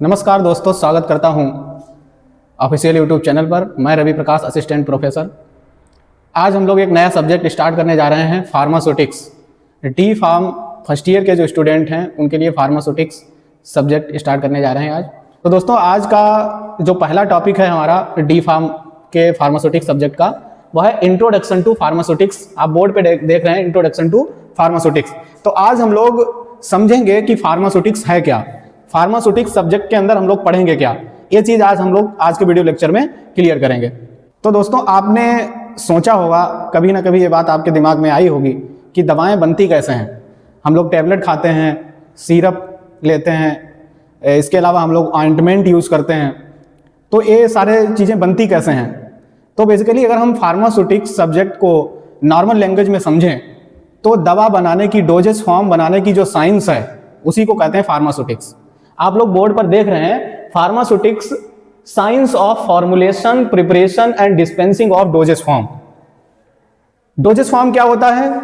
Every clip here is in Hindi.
नमस्कार दोस्तों, स्वागत करता हूं ऑफिशियल यूट्यूब चैनल पर। मैं रवि प्रकाश, असिस्टेंट प्रोफेसर। आज हम लोग एक नया सब्जेक्ट स्टार्ट करने जा रहे हैं, pharmaceutics. D pharm first year के जो स्टूडेंट हैं उनके लिए फार्मास्यूटिक्स सब्जेक्ट स्टार्ट करने जा रहे हैं आज। तो दोस्तों, आज का जो पहला टॉपिक है हमारा डी फार्म के फार्मास्यूटिक्स सब्जेक्ट का, वह है इंट्रोडक्शन टू फार्मास्यूटिक्स। आप बोर्ड पे देख रहे हैं इंट्रोडक्शन टू फार्मास्यूटिक्स। तो आज हम लोग समझेंगे कि फार्मास्यूटिक्स है क्या, फार्मास्यूटिक्स सब्जेक्ट के अंदर हम लोग पढ़ेंगे क्या। ये चीज आज हम लोग आज के वीडियो लेक्चर में क्लियर करेंगे। तो दोस्तों, आपने सोचा होगा, कभी ना कभी ये बात आपके दिमाग में आई होगी कि दवाएं बनती कैसे हैं। हम लोग टैबलेट खाते हैं, सिरप लेते हैं, इसके अलावा हम लोग ऑइंटमेंट यूज करते हैं। तो ये सारे चीजें बनती कैसे हैं। तो बेसिकली अगर हम फार्मास्यूटिक्स सब्जेक्ट को नॉर्मल लैंग्वेज में समझें तो दवा बनाने की, डोजेस फॉर्म बनाने की जो साइंस है उसी को कहते हैं फार्मास्यूटिक्स। आप लोग बोर्ड पर देख रहे हैं, pharmaceutics science of formulation, preparation and dispensing of doses form. Doses form क्या होता है?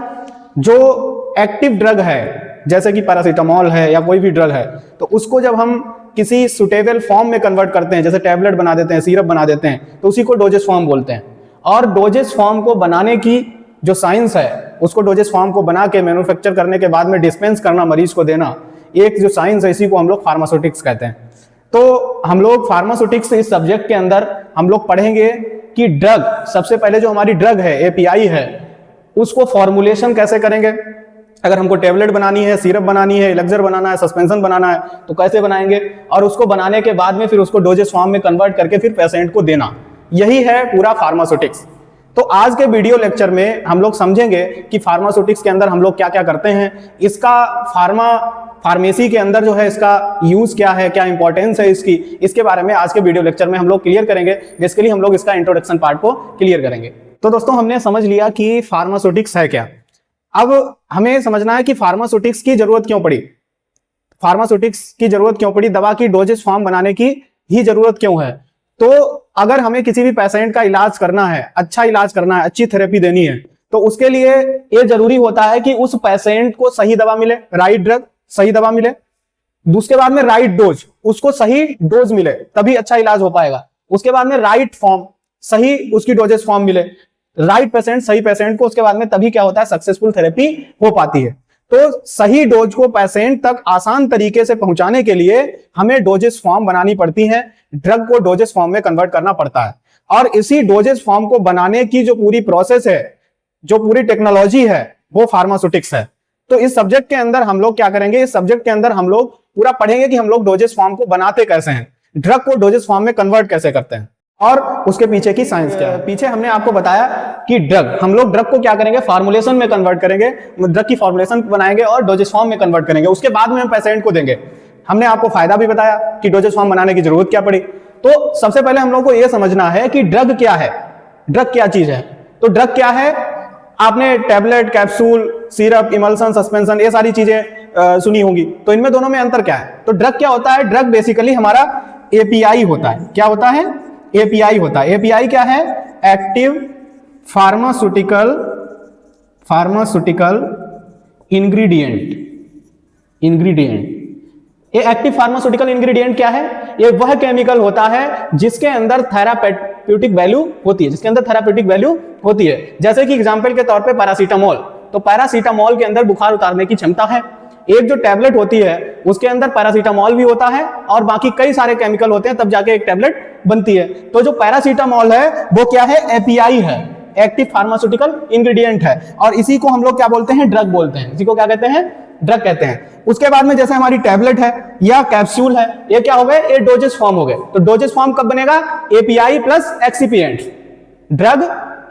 जो एक्टिव ड्रग है, जैसे कि पैरासीटामोल है या कोई भी ड्रग है, तो उसको जब हम किसी सुटेबल फॉर्म में कन्वर्ट करते हैं, जैसे टैबलेट बना देते हैं, सिरप बना देते हैं, तो उसी को डोजेस फॉर्म बोलते हैं। और डोजेस फॉर्म को बनाने की जो साइंस है, उसको डोजेस फॉर्म को बना के मैन्युफैक्चर करने के बाद में डिस्पेंस करना, मरीज को देना, एक जो साइंस है, इसी को हम लोग फार्मास्यूटिक्स कहते हैं। तो हम लोग फार्मास्यूटिक्स इस सब्जेक्ट के अंदर हम लोग पढ़ेंगे कि ड्रग, सबसे पहले जो हमारी ड्रग है, एपीआई है, उसको फॉर्मुलेशन कैसे करेंगे। अगर हमको टैबलेट बनानी है, सिरप बनानी है, एलेक्सर बनाना है, सस्पेंशन बनाना है, तो कैसे बनाएंगे, और उसको बनाने के बाद में फिर उसको डोजेस फॉर्म में कन्वर्ट करके फिर पेशेंट को देना। यही है पूरा फार्मास्यूटिक्स। तो आज के वीडियो लेक्चर में हम लोग समझेंगे कि फार्मास्यूटिक्स के अंदर हम लोग क्या क्या करते हैं, इसका फार्मेसी के अंदर जो है इसका यूज क्या है, क्या इंपॉर्टेंस है इसकी, इसके बारे में आज के वीडियो लेक्चर में हम लोग क्लियर करेंगे। बेसिकली हम लोग इसका इंट्रोडक्शन पार्ट को क्लियर करेंगे। तो दोस्तों, हमने समझ लिया कि फार्मास्यूटिक्स है क्या। अब हमें समझना है कि फार्मास्यूटिक्स की जरूरत क्यों पड़ी। फार्मास्यूटिक्स की जरूरत क्यों पड़ी, दवा की डोजेस फॉर्म बनाने की ही जरूरत क्यों है। तो अगर हमें किसी भी पेशेंट का इलाज करना है, अच्छा इलाज करना है, अच्छी थेरेपी देनी है, तो उसके लिए यह जरूरी होता है कि उस पेशेंट को सही दवा मिले, राइट ड्रग, सही दवा मिले। उसके बाद में राइट डोज, उसको सही डोज मिले, तभी अच्छा इलाज हो पाएगा। उसके बाद में राइट फॉर्म, सही उसकी डोजेस फॉर्म मिले, राइट पेशेंट, सही पेशेंट को, उसके बाद में तभी क्या होता है, सक्सेसफुल थेरेपी हो पाती है। तो सही डोज को पेशेंट तक आसान तरीके से पहुंचाने के लिए हमें डोजेस फॉर्म बनानी पड़ती है, ड्रग को डोजेस फॉर्म में कन्वर्ट करना पड़ता है। और इसी डोजेस फॉर्म को बनाने की जो पूरी प्रोसेस है, जो पूरी टेक्नोलॉजी है, वो फार्मास्यूटिक्स है। तो इस सब्जेक्ट के अंदर हम लोग क्या करेंगे, इस सब्जेक्ट के अंदर हम लोग पूरा पढ़ेंगे कि हम लोग डोजेस फॉर्म को बनाते कैसे हैं, ड्रग को डोजेस फॉर्म में कन्वर्ट कैसे करते हैं, और उसके पीछे की साइंस क्या है। पीछे हमने आपको बताया कि ड्रग, हम लोग ड्रग को क्या करेंगे, फार्मुलेशन में कन्वर्ट करेंगे, ड्रग की फार्मुलेशन बनाएंगे और डोजेस फॉर्म में कन्वर्ट करेंगे। उसके बाद में हम पेशेंट को देंगे। हमने आपको फायदा भी बताया कि डोजेस फॉर्म बनाने की जरूरत क्या पड़ी। तो सबसे पहले हम लोग को यह समझना है कि ड्रग क्या है, ड्रग क्या चीज है। तो ड्रग क्या है, आपने tablet, capsule, syrup, emulsion, suspension, ये सारी चीजें सुनी होंगी। तो इनमें दोनों में अंतर क्या है। तो ड्रग क्या होता है, ड्रग बेसिकली हमारा एपीआई होता है। क्या होता है, एपीआई होता है। एपीआई क्या है, एक्टिव फार्मास्यूटिकल इंग्रेडिएंट। ये एक्टिव फार्मास्यूटिकल इंग्रेडिएंट क्या है, ये वह केमिकल होता है जिसके अंदर थेराप्यूटिक वैल्यू होती है, जैसे कि एग्जांपल के तौर पे पैरासीटामोल। तो पैरासीटामोल के अंदर बुखार उतारने की क्षमता है। एक जो टैबलेट होती है उसके अंदर पैरासीटामोल भी होता है और बाकी कई सारे केमिकल होते हैं, तब जाके एक टैबलेट बनती है। तो जो पैरासीटामोल है वो क्या है, एपीआई है, एक्टिव फार्मास्यूटिकल इंग्रेडिएंट है। और इसी को हम लोग क्या बोलते हैं, ड्रग बोलते हैं। इसी को क्या कहते हैं, ड्रग कहते हैं। उसके बाद में जैसे हमारी टैबलेट है या कैप्सूल है, ये क्या हो गए, ये डोजेस फॉर्म हो गए। तो डोजेस फॉर्म कब बनेगा, एपीआई प्लस एक्सिपिएंट, ड्रग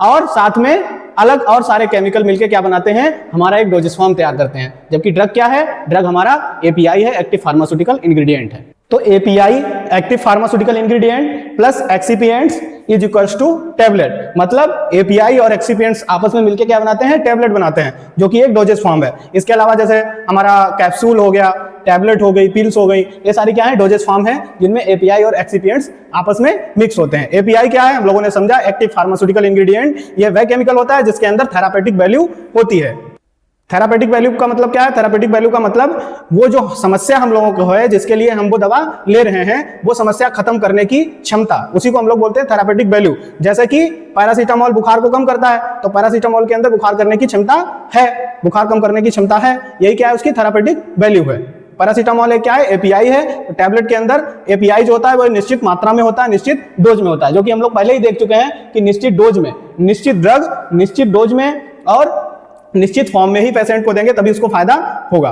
और साथ में अलग और सारे केमिकल मिलके क्या बनाते हैं, हमारा एक डोजेस फॉर्म तैयार करते हैं। जबकि ड्रग क्या है, ड्रग हमारा एपीआई है, एक्टिव फार्मास्यूटिकल इंग्रेडिएंट है। तो API, active pharmaceutical ingredient plus excipients is equals to tablet. मतलब एपीआई और एक्सिपिएंट्स आपस में मिलकर क्या बनाते हैं, टैबलेट बनाते हैं, जो कि एक डोजेस फॉर्म है। इसके अलावा जैसे हमारा कैप्सूल हो गया, टैबलेट हो गई, पिल्स हो गई, ये सारी क्या है, डोजेस फॉर्म है, जिनमें एपीआई और एक्सिपिएंट्स आपस में मिक्स होते हैं। एपीआई क्या है, हम लोगों ने समझा, एक्टिव फार्मास्यूटिकल इंग्रेडिएंट। ये वह केमिकल होता है जिसके अंदर थेरापेटिक वैल्यू होती है। थेरापेटिक वैल्यू का मतलब क्या है? थेरापेटिक वैल्यू का मतलब वो जो समस्या हम लोगों को है, जिसके लिए हम वो दवा ले रहे हैं, वो समस्या खत्म करने की क्षमता, उसी को हम लोग बोलते हैं थेरापेटिक वैल्यू। जैसे कि पैरासीटामोल बुखार को कम करता है, तो पैरासीटामोल के अंदर बुखार करने की क्षमता है, बुखार कम करने की क्षमता है, यही क्या है? उसकी थेरापेटिक वैल्यू है। पैरासीटामोल एक क्या है? एपीआई है। तो टैबलेट के अंदर एपीआई जो होता है वो निश्चित मात्रा में होता है, निश्चित डोज में होता है, जो कि हम लोग पहले ही देख चुके हैं कि निश्चित डोज में, निश्चित ड्रग निश्चित डोज में और निश्चित फॉर्म में ही पेशेंट को देंगे, तभी उसको फायदा होगा।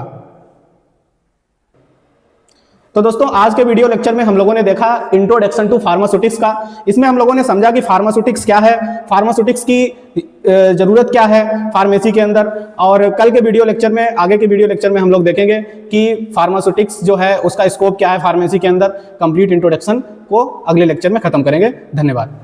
तो दोस्तों, आज के वीडियो लेक्चर में हम लोगों ने देखा इंट्रोडक्शन टू फार्मास्यूटिक्स का। इसमें हम लोगों ने समझा कि फार्मास्यूटिक्स क्या है, फार्मास्यूटिक्स की जरूरत क्या है फार्मेसी के अंदर, और कल के वीडियो लेक्चर में, आगे के वीडियो लेक्चर में हम लोग देखेंगे कि फार्मास्यूटिक्स जो है उसका स्कोप क्या है फार्मेसी के अंदर। कंप्लीट इंट्रोडक्शन को अगले लेक्चर में खत्म करेंगे। धन्यवाद।